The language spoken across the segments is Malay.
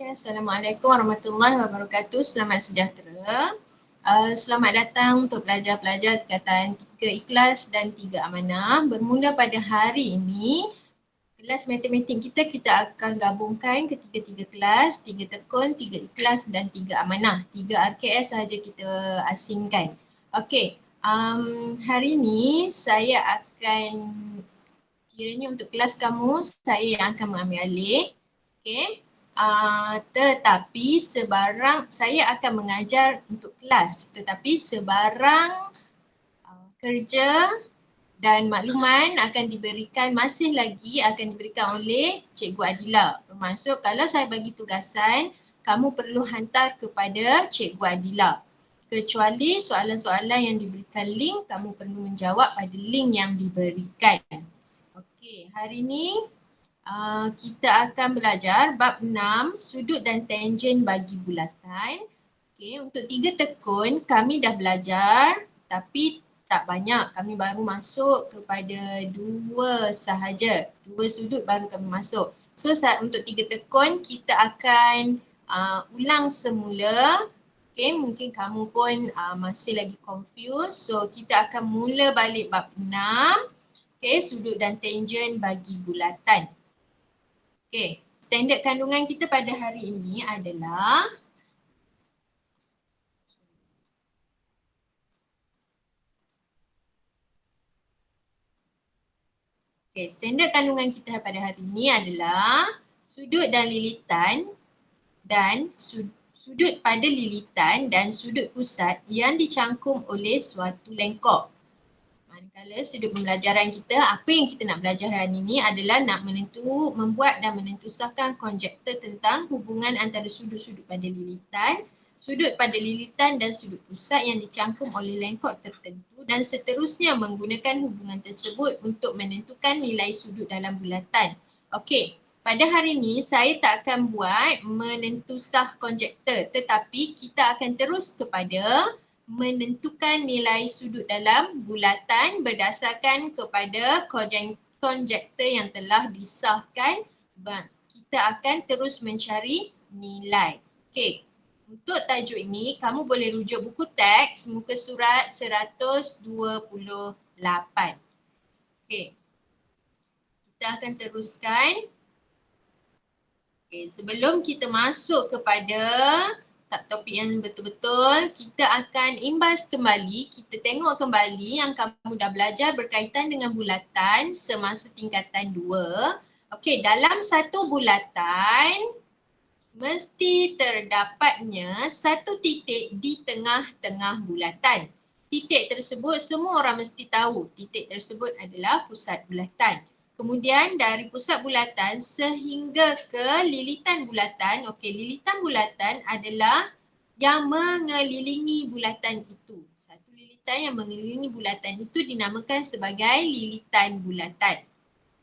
Assalamualaikum warahmatullahi wabarakatuh. Selamat sejahtera. Selamat datang untuk pelajar-pelajar tingkatan 3 ikhlas dan 3 amanah. Bermula pada hari ini, kelas matematik kita akan gabungkan ketiga-tiga kelas, 3 tekun, 3 ikhlas dan 3 amanah. 3 RKS sahaja kita asingkan. Okey, hari ini saya akan, kiranya untuk kelas kamu, saya yang akan mengambil alih. Okey. Tetapi sebarang saya akan mengajar untuk kelas, tetapi sebarang kerja dan makluman akan diberikan, masih lagi akan diberikan oleh Cikgu Adila. Bermaksud kalau saya bagi tugasan, kamu perlu hantar kepada Cikgu Adila. Kecuali soalan-soalan yang diberikan link, kamu perlu menjawab pada link yang diberikan. Okey, hari ini kita akan belajar bab 6, sudut dan tangen bagi bulatan. Okey, untuk 3 tekun kami dah belajar tapi tak banyak. Kami baru masuk kepada 2 sahaja. 2 sudut baru kami masuk. So untuk 3 tekun kita akan ulang semula. Okey, mungkin kamu pun masih lagi confused. So kita akan mula balik bab 6. Okey, sudut dan tangen bagi bulatan. Okey, standard kandungan kita pada hari ini adalah standard kandungan kita pada hari ini adalah sudut dan lilitan dan sudut pada lilitan dan sudut pusat yang dicangkum oleh suatu lengkok. Manakala sudut pembelajaran kita, apa yang kita nak belajar hari ini adalah nak membuat dan menentusahkan konjektor tentang hubungan antara sudut-sudut pada lilitan, sudut pada lilitan dan sudut pusat yang dicangkum oleh lengkok tertentu dan seterusnya menggunakan hubungan tersebut untuk menentukan nilai sudut dalam bulatan. Okey, pada hari ini saya tak akan buat menentusah konjektor, tetapi kita akan terus kepada menentukan nilai sudut dalam bulatan berdasarkan kepada konjektor yang telah disahkan. Kita akan terus mencari nilai. Okey, untuk tajuk ini kamu boleh rujuk buku teks muka surat 128. Okey, kita akan teruskan. Okey, sebelum kita masuk kepada subtopik yang betul-betul, kita akan imbas kembali, kita tengok kembali yang kamu dah belajar berkaitan dengan bulatan semasa tingkatan 2. Okey, dalam satu bulatan, mesti terdapatnya satu titik di tengah-tengah bulatan. Titik tersebut semua orang mesti tahu, titik tersebut adalah pusat bulatan. Kemudian dari pusat bulatan sehingga ke lilitan bulatan. Okey, lilitan bulatan adalah yang mengelilingi bulatan itu. Satu lilitan yang mengelilingi bulatan itu dinamakan sebagai lilitan bulatan.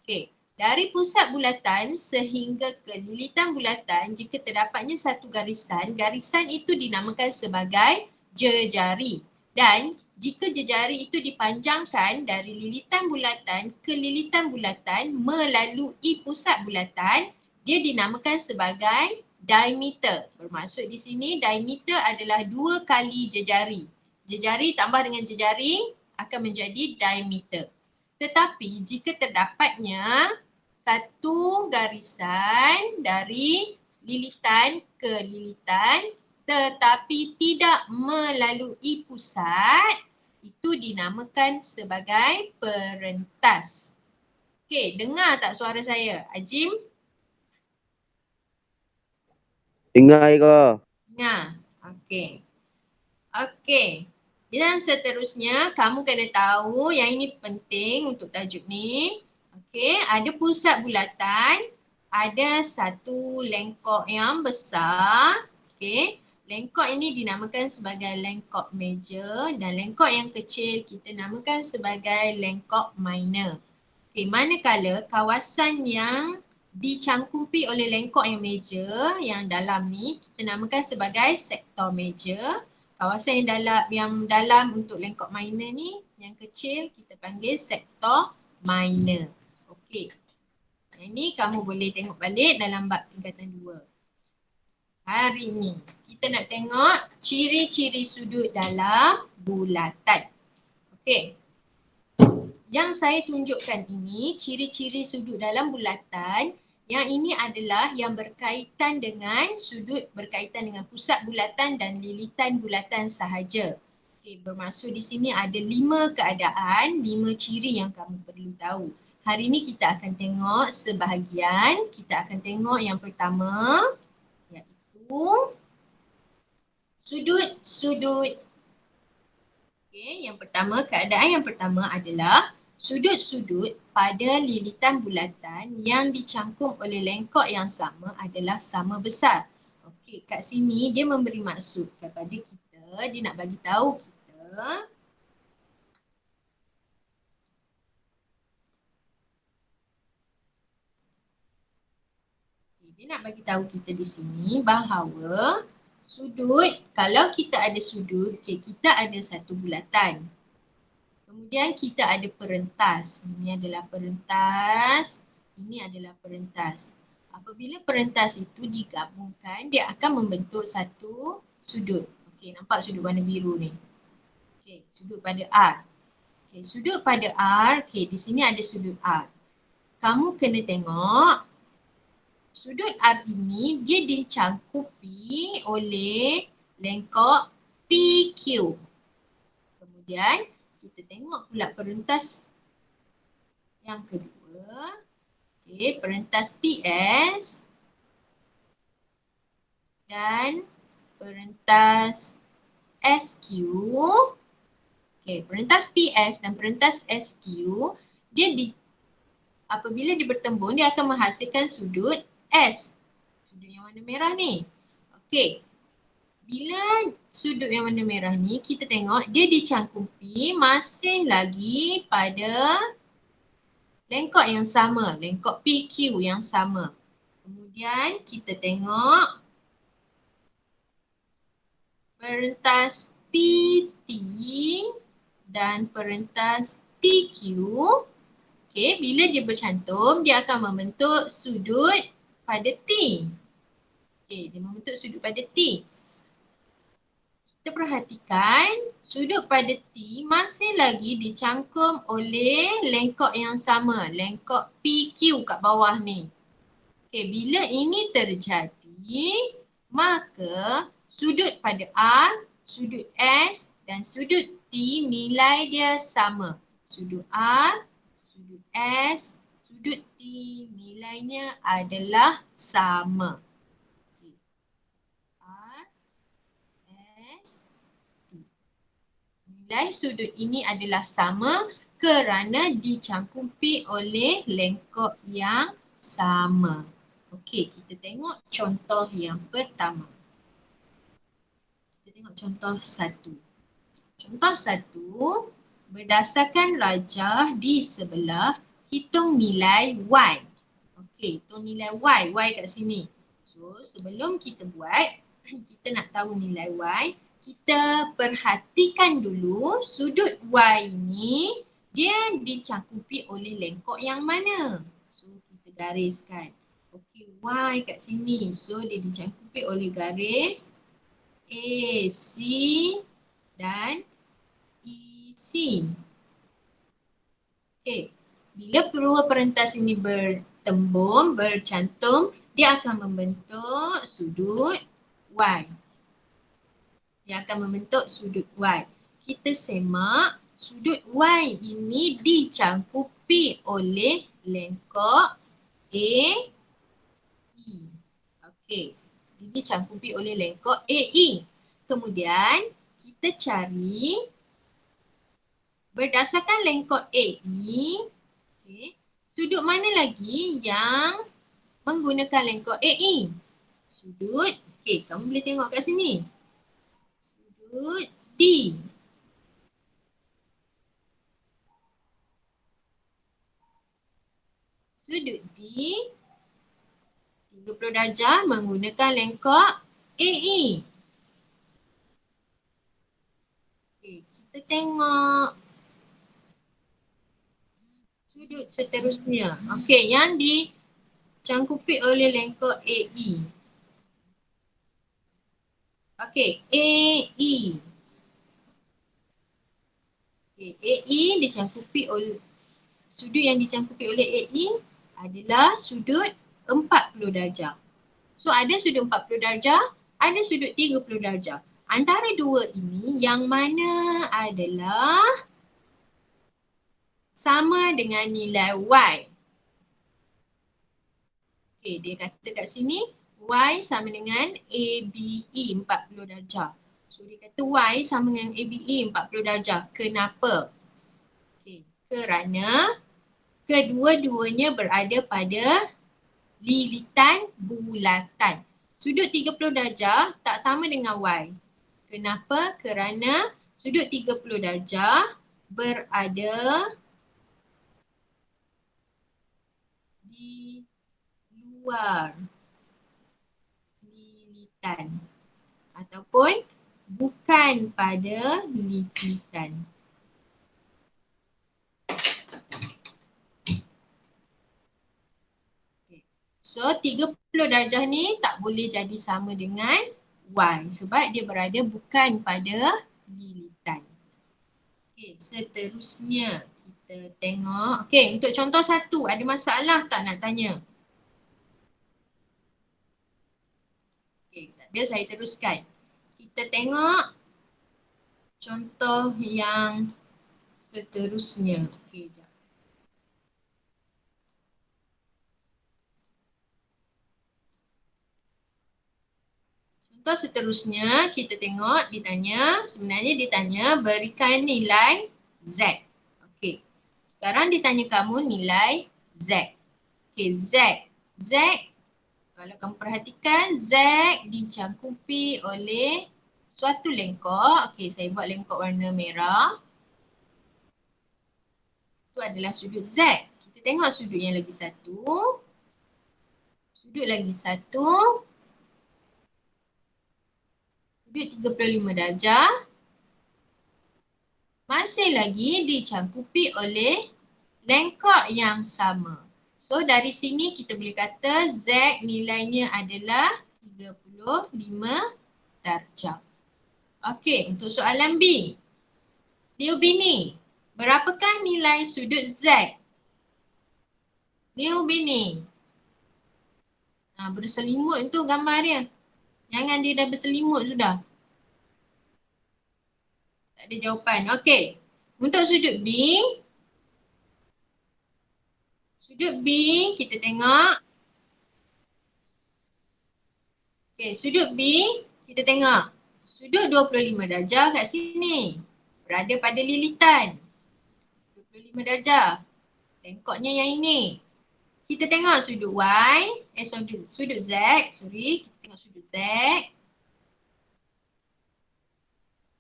Okey, dari pusat bulatan sehingga ke lilitan bulatan, jika terdapatnya satu garisan, garisan itu dinamakan sebagai jejari. Dan jika jejari itu dipanjangkan dari lilitan bulatan ke lilitan bulatan melalui pusat bulatan, dia dinamakan sebagai diameter. Bermaksud di sini diameter adalah 2 kali jejari. Jejari tambah dengan jejari akan menjadi diameter. Tetapi jika terdapatnya satu garisan dari lilitan ke lilitan tetapi tidak melalui pusat, itu dinamakan sebagai perentas. Okey, dengar tak suara saya? Ajim? Dengar ke? Dengar. Okey. Okey. Dan seterusnya, kamu kena tahu yang ini penting untuk tajuk ni. Okey, ada pusat bulatan, ada satu lengkok yang besar. Okey, lengkok ini dinamakan sebagai lengkok major dan lengkok yang kecil kita namakan sebagai lengkok minor. Okey, manakala kawasan yang dicangkupi oleh lengkok yang major yang dalam ni kita namakan sebagai sektor major. Kawasan yang dalam untuk lengkok minor ni, yang kecil kita panggil sektor minor. Okey. Yang ni kamu boleh tengok balik dalam bab tingkatan 2. Hari ni kita nak tengok ciri-ciri sudut dalam bulatan. Okey. Yang saya tunjukkan ini ciri-ciri sudut dalam bulatan. Yang ini adalah yang berkaitan dengan sudut berkaitan dengan pusat bulatan dan lilitan bulatan sahaja. Okey, bermaksud di sini ada 5 keadaan, 5 ciri yang kamu perlu tahu. Hari ini kita akan tengok sebahagian. Kita akan tengok yang pertama iaitu sudut-sudut. Okey, yang pertama, keadaan yang pertama adalah sudut-sudut pada lilitan bulatan yang dicangkum oleh lengkok yang sama adalah sama besar. Okey, kat sini dia memberi maksud kepada kita, dia nak bagi tahu kita di sini bahawa sudut, kalau kita ada sudut, kita ada satu bulatan. Kemudian kita ada perentas. Ini adalah perentas. Ini adalah perentas. Apabila perentas itu digabungkan, dia akan membentuk satu sudut. Okey, nampak sudut warna biru ni. Okey, sudut pada R. Okey, sudut pada R, okey, di sini ada sudut R. Kamu kena tengok sudut R ini dia dicangkupi oleh lengkok PQ. Kemudian kita tengok pula perentas yang kedua. Okey, perentas PS dan perentas SQ. Okey, perentas PS dan perentas SQ dia apabila dia bertembung dia akan menghasilkan sudut S. Sudut yang warna merah ni. Okey. Bila sudut yang warna merah ni kita tengok dia dicangkupi masih lagi pada lengkok yang sama, lengkok PQ yang sama. Kemudian kita tengok perentas PT dan perentas TQ. Okey, bila dia bercantum dia akan membentuk sudut pada T. Okey, dia membentuk sudut pada T. Kita perhatikan sudut pada T masih lagi dicangkum oleh lengkok yang sama, lengkok PQ kat bawah ni. Okey, bila ini terjadi, maka sudut pada R, sudut S dan sudut T nilai dia sama. Sudut R, sudut S, sudut T nilainya adalah sama. R, S, T. Nilai sudut ini adalah sama kerana dicangkupi oleh lengkok yang sama. Okey, kita tengok contoh yang pertama. Kita tengok contoh 1. Contoh 1, berdasarkan rajah di sebelah, hitung nilai Y. Okey, hitung nilai Y. Y kat sini. So, sebelum kita buat, kita nak tahu nilai Y. Kita perhatikan dulu sudut Y ini, dia dicangkupi oleh lengkok yang mana? So, kita gariskan. Okey, Y kat sini. So, dia dicangkupi oleh garis AC dan EC. Okey. Bila kedua perentas ini bertembung, bercantum, dia akan membentuk sudut Y. Dia akan membentuk sudut Y. Kita semak sudut Y ini dicangkupi oleh lengkok AE. Okey. Dia dicangkupi oleh lengkok AE. Kemudian kita cari berdasarkan lengkok AE. Okay. Sudut mana lagi yang menggunakan lengkok AE? Sudut, okey, kamu boleh tengok kat sini. Sudut D. Sudut D 30 darjah menggunakan lengkok AE. Okey, kita tengok sudut seterusnya. Okey, yang dicangkupi oleh lengkok AE. Okey, AE. Okay, AE dicangkupi oleh sudut yang dicangkupi oleh AE adalah sudut 40 darjah. So ada sudut 40 darjah, ada sudut 30 darjah. Antara dua ini yang mana adalah sama dengan nilai Y. Okay, dia kata kat sini Y sama dengan ABE 40 darjah. So dia kata Y sama dengan ABE 40 darjah. Kenapa? Okay, kerana kedua-duanya berada pada lilitan bulatan. Sudut 30 darjah tak sama dengan Y. Kenapa? Kerana sudut 30 darjah berada di luar lilitan ataupun bukan pada lilitan. So 30 darjah ni tak boleh jadi sama dengan Y sebab dia berada bukan pada lilitan. Okey, seterusnya kita tengok. Okey, untuk contoh satu, ada masalah tak nak tanya? Okey, tak ada, saya teruskan. Kita tengok contoh yang seterusnya. Okey, jap. Contoh seterusnya kita tengok ditanya, sebenarnya ditanya berikan nilai Z. Okey. Sekarang ditanya kamu nilai Z. Okey, Z. Z, kalau kamu perhatikan Z dicangkupi oleh suatu lengkok. Okey, saya buat lengkok warna merah. Itu adalah sudut Z. Kita tengok sudut yang lagi satu. Sudut lagi satu. Sudut 35 darjah. Masih lagi dicangkupi oleh lengkok yang sama. So dari sini kita boleh kata Z nilainya adalah 35 darjah. Okey, untuk soalan B. Liu Bini, berapakah nilai sudut Z? Liu Bini. Berselimut tu gambar dia. Jangan dia dah berselimut sudah. Tak ada jawapan. Okey. Untuk sudut B. Sudut B kita tengok. Okey, sudut B kita tengok. Sudut 25 darjah kat sini. Berada pada lilitan. 25 darjah. Lengkoknya yang ini. Kita tengok sudut Y. Sudut Z. Sorry. Kita tengok sudut Z.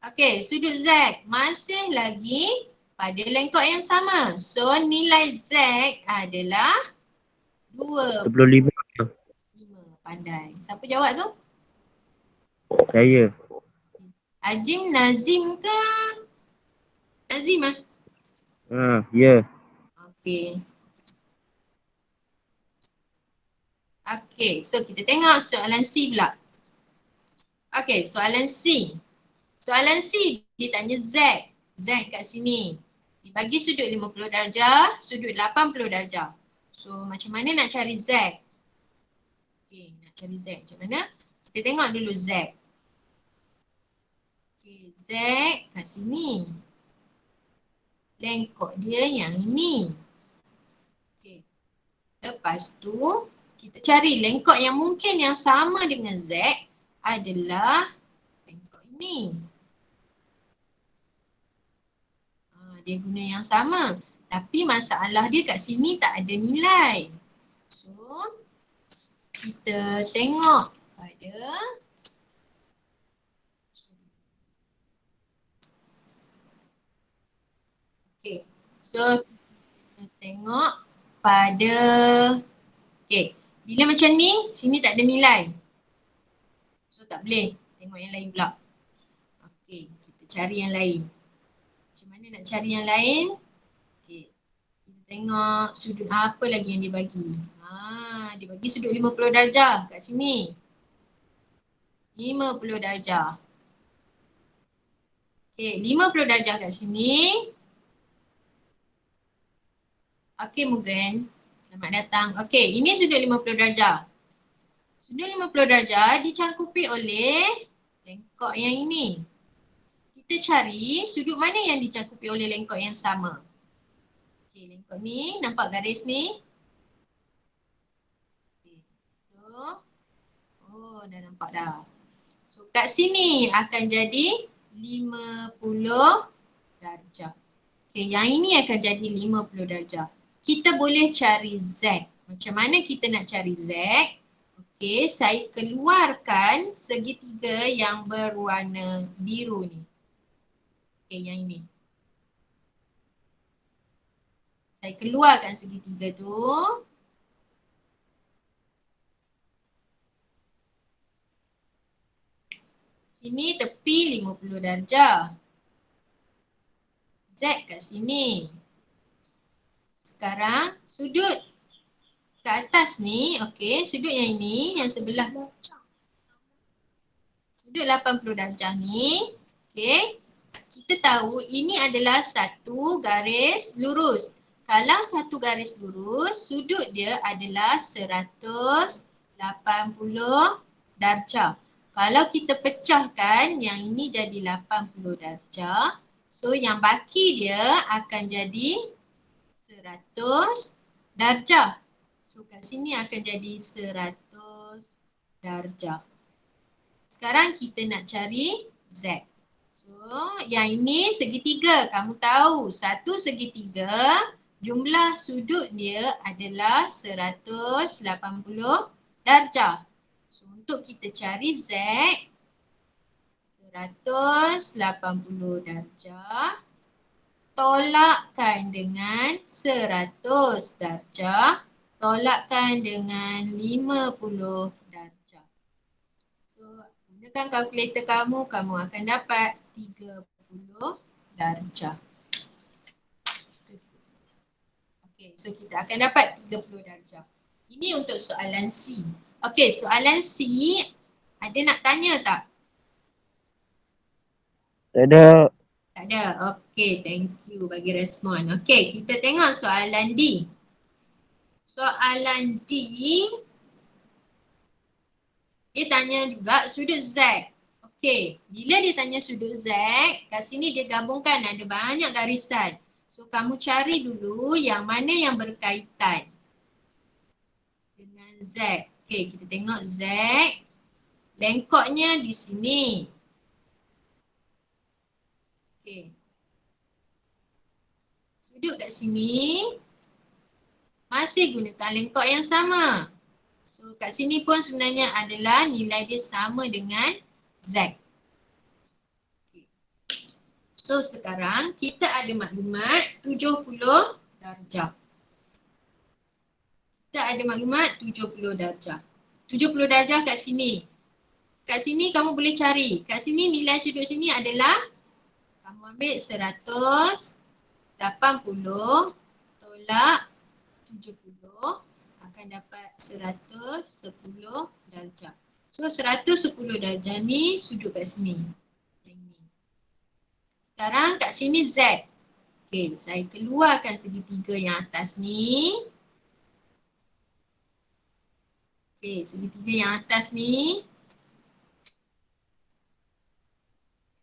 Okey, sudut Z masih lagi pada lengkok yang sama. So, nilai Z adalah 25. 25. Pandai. Siapa jawab tu? Saya. Azim, Nazim ke? Nazim ah? Ya. Okey. Okey, so kita tengok soalan C pula. Okey, soalan C. Soalan C ditanya Z. Z kat sini. Dibagi sudut 50 darjah, sudut 80 darjah. So macam mana nak cari Z? Okey, nak cari Z macam mana? Kita tengok dulu Z. Okey, Z kat sini. Lengkok dia yang ini. Okey. Lepas tu kita cari lengkok yang mungkin yang sama dengan Z adalah lengkok ini. Dia guna yang sama. Tapi masalah dia kat sini tak ada nilai. So, kita tengok pada okay. So, kita tengok pada okay. Bila macam ni, sini tak ada nilai. So, tak boleh. Tengok yang lain pula. Okay, kita cari yang lain. Macam mana nak cari yang lain? Okay. Kita tengok sudut apa lagi yang dia bagi. Dia bagi sudut 50 darjah kat sini. 50 darjah. Okey, 50 darjah kat sini. Okey Mugen, selamat datang. Okey, ini sudut 50 darjah. Sudut 50 darjah dicangkupi oleh lengkok yang ini. Kita cari sudut mana yang dicangkupi oleh lengkok yang sama. Okey, lengkok ni, nampak garis ni? Okay. So, dah nampak dah. So, kat sini akan jadi 50 darjah. Okey, yang ini akan jadi 50 darjah. Kita boleh cari Z. Macam mana kita nak cari Z? Okey, saya keluarkan segitiga yang berwarna biru ni. Okey, yang ini. Saya keluarkan segitiga tu. Sini tepi 50 darjah. Z kat sini. Sekarang sudut ke atas ni, okey, sudut yang ini, yang sebelah sudut 80 darjah ni, okey, kita tahu ini adalah satu garis lurus. Kalau satu garis lurus, sudut dia adalah 180 darjah. Kalau kita pecahkan, yang ini jadi 80 darjah. So, yang baki dia akan jadi 100 darjah. So, kat sini akan jadi 100 darjah. Sekarang kita nak cari Z. So, yang ini segitiga. Kamu tahu, satu segitiga, jumlah sudut dia adalah 180 darjah. So, untuk kita cari Z, 180 darjah, tolakkan dengan 100 darjah, tolakkan dengan 50 darjah. So, gunakan kalkulator kamu akan dapat 30 darjah. Okey, so kita akan dapat 30 darjah. Ini untuk soalan C. Okey, soalan C, ada nak tanya tak? Tak ada. Tak ada. Okey, thank you bagi respon. Okey, kita tengok soalan D. Soalan D, dia tanya juga sudut Z. Okey, bila dia tanya sudut Z, kat sini dia gabungkan ada banyak garisan. So, kamu cari dulu yang mana yang berkaitan dengan Z. Okey, kita tengok Z. Lengkoknya di sini. Okey. Sudut kat sini masih gunakan lengkok yang sama. So, kat sini pun sebenarnya adalah nilai dia sama dengan Z. Okay. So, sekarang kita ada maklumat 70 darjah. Kita ada maklumat 70 darjah. 70 darjah kat sini. Kat sini kamu boleh cari. Kat sini nilai sudut sini adalah kamu ambil 180 tolak 70 akan dapat 110 darjah. So 110 darjah ni sudut kat sini. Sekarang kat sini Z. Okey, saya keluarkan segitiga yang atas ni. Okey, segitiga yang atas ni.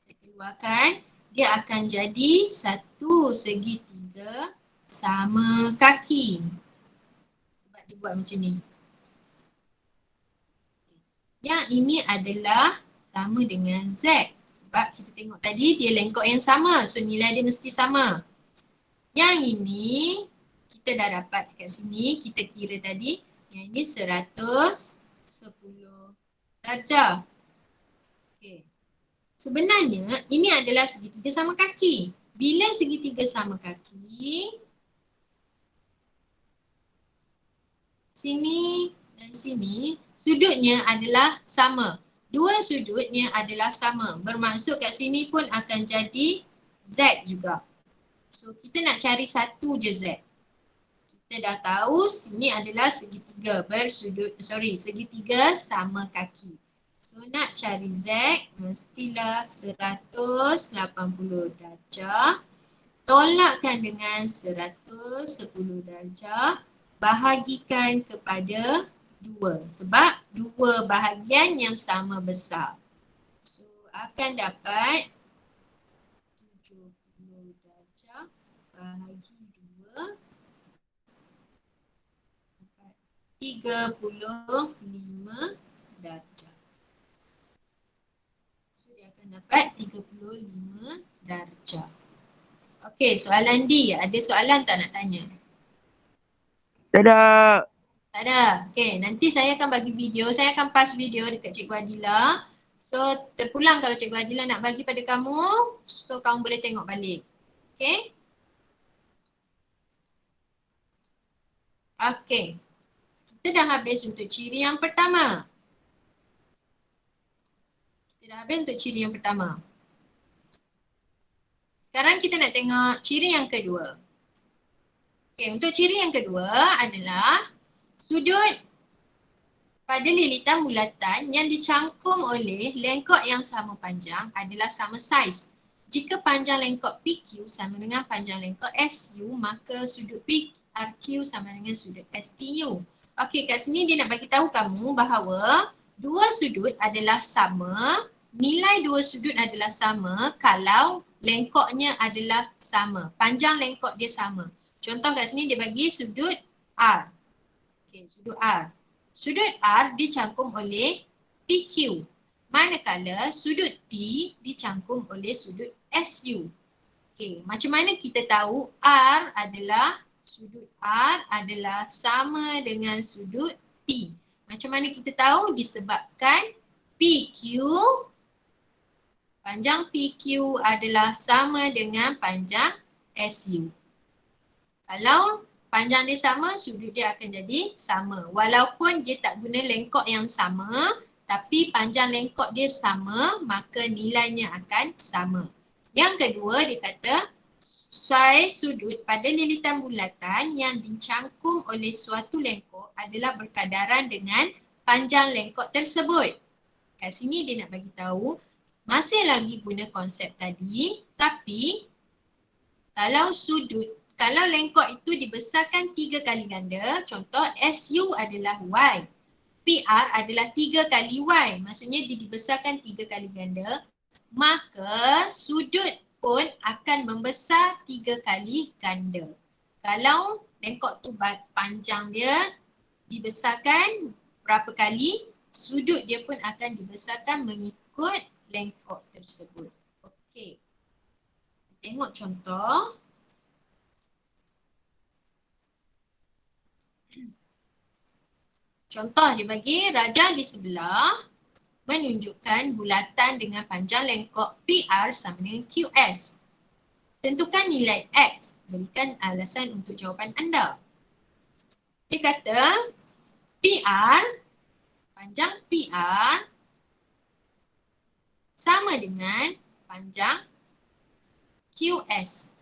Saya keluarkan. Dia akan jadi satu segitiga sama kaki. Sebab dia buat macam ni. Yang ini adalah sama dengan Z. Sebab kita tengok tadi dia lengkok yang sama. So nilai dia mesti sama. Yang ini kita dah dapat kat sini. Kita kira tadi. Yang ini 110 darjah. Okay. Sebenarnya ini adalah segitiga sama kaki. Bila segitiga sama kaki, sini dan sini, sudutnya adalah sama. Dua sudutnya adalah sama. Bermaksud kat sini pun akan jadi Z juga. So kita nak cari satu je Z. Kita dah tahu sini adalah segitiga segitiga sama kaki. So So nak cari Z mestilah 180 darjah. Tolakkan dengan 110 darjah. Bahagikan kepada 2. Sebab 2 bahagian yang sama besar. So akan dapat 70 darjah bahagi 2. 35 darjah. So dia akan dapat 35 darjah. Okey, soalan D. Ada soalan tak nak tanya? Tak ada. Tak ada. Okey, nanti saya akan bagi video. Saya akan pass video dekat Cikgu Adila. So, terpulang kalau Cikgu Adila nak bagi pada kamu. So, kamu boleh tengok balik. Okey? Okey. Kita dah habis untuk ciri yang pertama. Kita dah habis untuk ciri yang pertama. Sekarang kita nak tengok ciri yang kedua. Okey, untuk ciri yang kedua adalah sudut pada lilitan bulatan yang dicangkum oleh lengkok yang sama panjang adalah sama saiz. Jika panjang lengkok PQ sama dengan panjang lengkok SU, maka sudut PRQ sama dengan sudut STU. Okey, kat sini dia nak bagi tahu kamu bahawa dua sudut adalah sama, nilai dua sudut adalah sama kalau lengkoknya adalah sama, panjang lengkok dia sama. Contoh kat sini dia bagi sudut R. Okey, sudut R. Sudut R dicangkum oleh PQ. Manakala sudut T dicangkum oleh sudut SU. Okey, macam mana kita tahu sudut R adalah sama dengan sudut T? Macam mana kita tahu? Disebabkan panjang PQ adalah sama dengan panjang SU. Kalau panjang dia sama, sudut dia akan jadi sama. Walaupun dia tak guna lengkok yang sama, tapi panjang lengkok dia sama, maka nilainya akan sama. Yang kedua, dia kata saiz sudut pada lilitan bulatan yang dicangkum oleh suatu lengkok adalah berkadaran dengan panjang lengkok tersebut. Kat sini dia nak bagi tahu, masih lagi guna konsep tadi, tapi kalau lengkok itu dibesarkan 3 kali ganda, contoh SU adalah Y, PR adalah 3 kali Y, maksudnya dia dibesarkan 3 kali ganda, maka sudut pun akan membesar 3 kali ganda. Kalau lengkok tu panjang dia dibesarkan berapa kali, sudut dia pun akan dibesarkan mengikut lengkok tersebut. Okey. Tengok contoh. Contoh dia bagi rajah di sebelah menunjukkan bulatan dengan panjang lengkok PR sama dengan QS. Tentukan nilai X. Berikan alasan untuk jawapan anda. Dia kata panjang PR sama dengan panjang QS.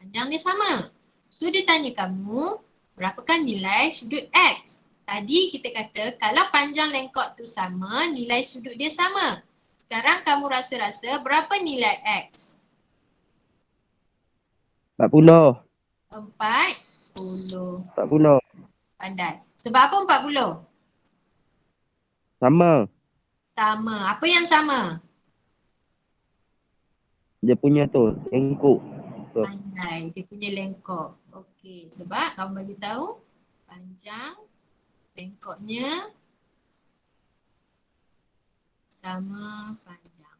Panjang dia sama. So dia tanya kamu, berapakah nilai sudut X? Tadi kita kata kalau panjang lengkok tu sama, nilai sudut dia sama. Sekarang kamu rasa-rasa berapa nilai X? 40. 40. 40. Pandai. Sebab apa 40? Sama. Sama. Apa yang sama? Dia punya tu, lengkok. Pandai. Dia punya lengkok. Okey. Sebab kamu bagi tahu panjang lengkoknya sama panjang.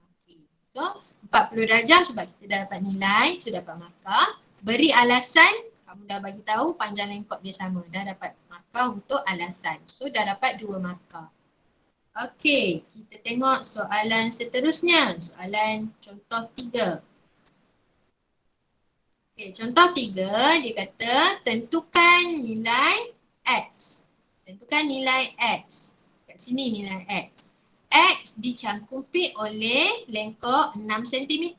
Okey. So 40 darjah sebab kita dah dapat nilai, sudah dapat markah. Beri alasan, kamu dah bagi tahu panjang lengkok dia sama. Dah dapat markah untuk alasan. So dah dapat 2 markah. Okey, kita tengok soalan seterusnya. Soalan contoh 3. Okey, contoh 3 dia kata tentukan nilai X. Tentukan nilai X. Kat sini nilai X. X dicangkupi oleh lengkok 6 cm.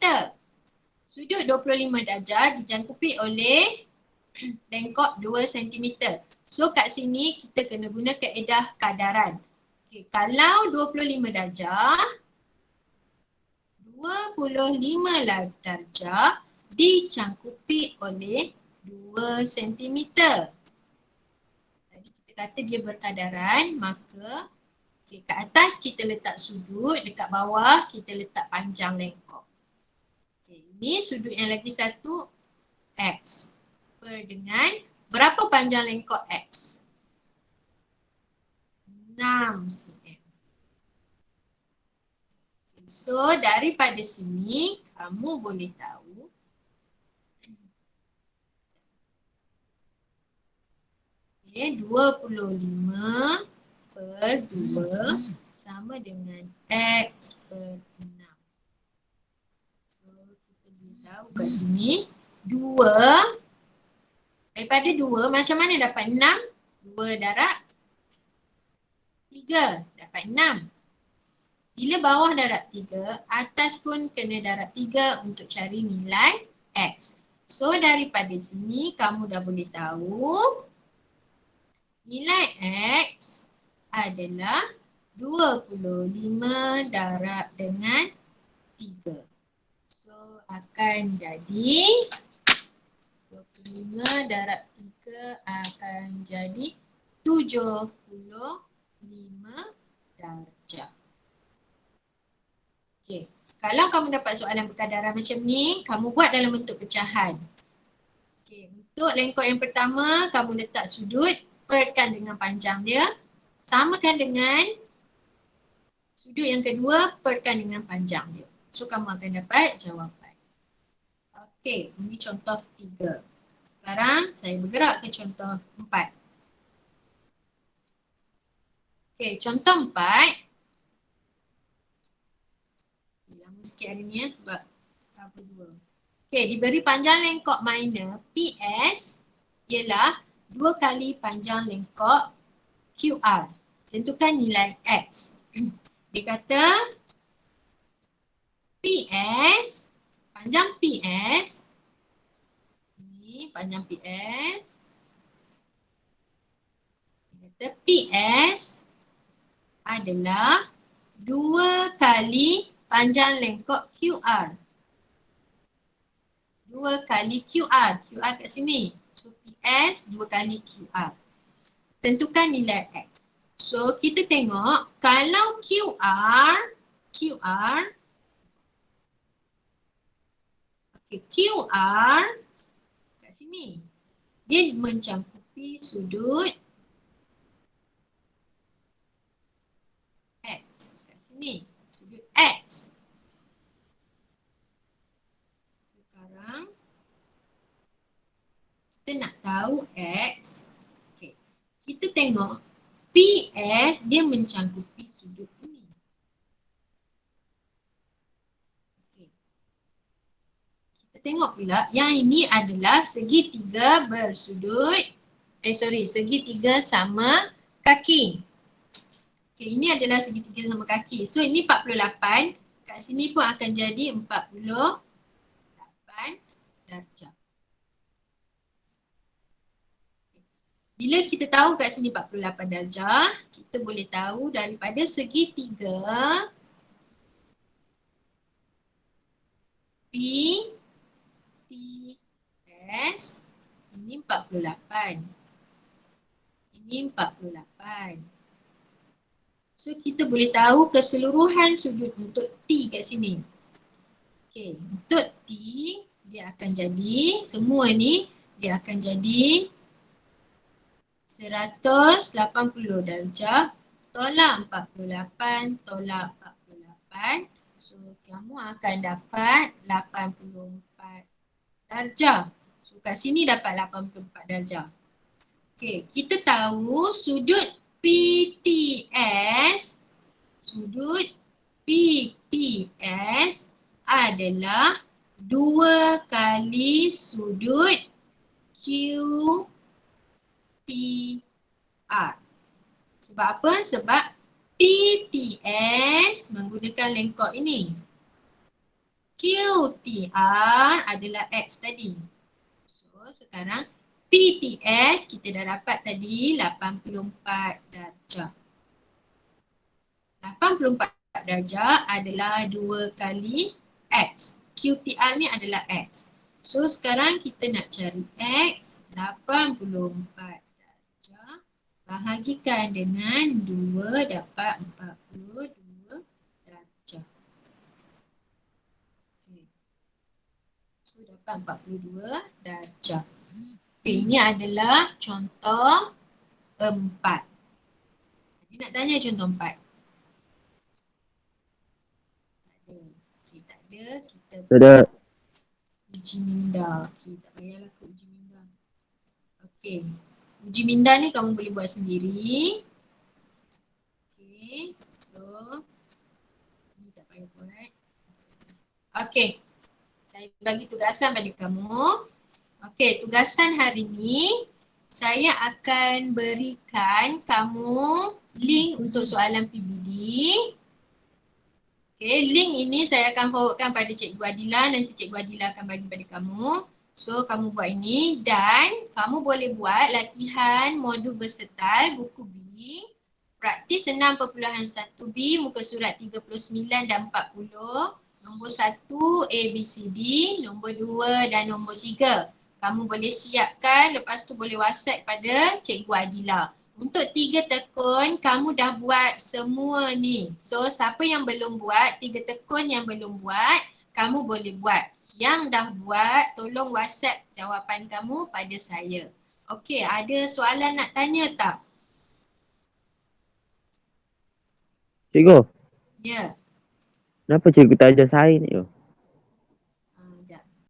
Sudut 25 darjah dicangkupi oleh lengkok 2 cm. So kat sini kita kena guna kaedah kadaran. Okay, kalau 25 darjah, 25 darjah dicangkupi oleh 2 cm. Tadi kita kata dia berkadaran, maka okay, kat atas kita letak sudut, dekat bawah kita letak panjang lengkok. Okay, ini sudut yang lagi satu X. Dengan berapa panjang lengkok X? 6 cm. So daripada sini kamu boleh tahu okay, 25 per 2 sama dengan X per 6. So kita boleh tahu kat sini 2 daripada 2 macam mana dapat 6? 2 darab 3 dapat 6. Bila bawah darab 3, atas pun kena darab 3 untuk cari nilai X. So daripada sini kamu dah boleh tahu nilai X adalah 25 darab dengan 3. So akan jadi 25 darab 3 akan jadi 75 darjah. Okay. Kalau kamu dapat soalan berkadaran macam ni, kamu buat dalam bentuk pecahan. Okay. Untuk lengkok yang pertama, kamu letak sudut, perkan dengan panjang dia. Samakan dengan sudut yang kedua, perkan dengan panjang dia. So, kamu akan dapat jawapan. Okay, ini contoh 3. Sekarang, saya bergerak ke contoh 4. Okay, contoh 4. Lama sikit hari ni sebab cover 2. Okay, diberi panjang lengkok minor PS ialah 2 kali panjang lengkok QR. Tentukan nilai X. Dia kata PS, panjang PS, ni panjang PS. Dia kata PS adalah 2 kali panjang lengkok QR. 2 kali QR. QR kat sini. So PS 2 kali QR. Tentukan nilai X. So kita tengok kalau QR okay, QR kat sini. Dia mencangkupi sudut X. Kat sini. Sudut X. Sekarang kita nak tahu X. Okay. Kita tengok PS dia mencangkupi sudut ini. Okay. Kita tengok pula yang ini adalah segitiga bersudut. Segitiga sama kaki. Okay, ini adalah segitiga sama kaki. So ini 48. Kat sini pun akan jadi 48 darjah. Bila kita tahu kat sini 48 darjah, kita boleh tahu daripada segitiga PTS ini 48. Ini 48. So kita boleh tahu keseluruhan sudut untuk T kat sini. Okey, untuk T dia akan jadi semua ni dia akan jadi 180 darjah tolak 48 tolak 48. So kamu akan dapat 84 darjah. So kat sini dapat 84 darjah. Okey, kita tahu sudut PTS adalah 2 kali sudut QTR. Sebab apa? Sebab PTS menggunakan lengkok ini. QTR adalah X tadi. So sekarang P PTS kita dah dapat tadi 84 darjah. 84 darjah adalah 2 kali X. QTR ni adalah X. So sekarang kita nak cari X 84 darjah. Bahagikan dengan 2 dapat 42 darjah. Okay. So dapat 42 darjah. Okay, ini adalah contoh 4. Tadi nak tanya contoh 4. Tak ada. Kita Tak ada. uji minda. Okay, tak payahlah ke uji minda. Okay. Uji minda ni kamu boleh buat sendiri. Okay. So, ni tak payah buat. Okay. Saya bagi tugasan pada kamu. Okay, tugasan hari ni saya akan berikan kamu link untuk soalan PBD. Okay, link ini saya akan forwardkan pada Cikgu Adila. Nanti Cikgu Adila akan bagi pada kamu. So, kamu buat ini dan kamu boleh buat latihan modul versatile buku B. Praktis 6.1B, muka surat 39 dan 40. Nombor 1 ABCD, nombor 2 dan nombor 3. Kamu boleh siapkan, lepas tu boleh WhatsApp pada Cikgu Adila. Untuk 3 tekun, kamu dah buat semua ni. So, siapa yang belum buat, 3 tekun yang belum buat, kamu boleh buat. Yang dah buat, tolong WhatsApp jawapan kamu pada saya. Okey, ada soalan nak tanya tak? Cikgu, Ya. kenapa cikgu tak ajar sains ni?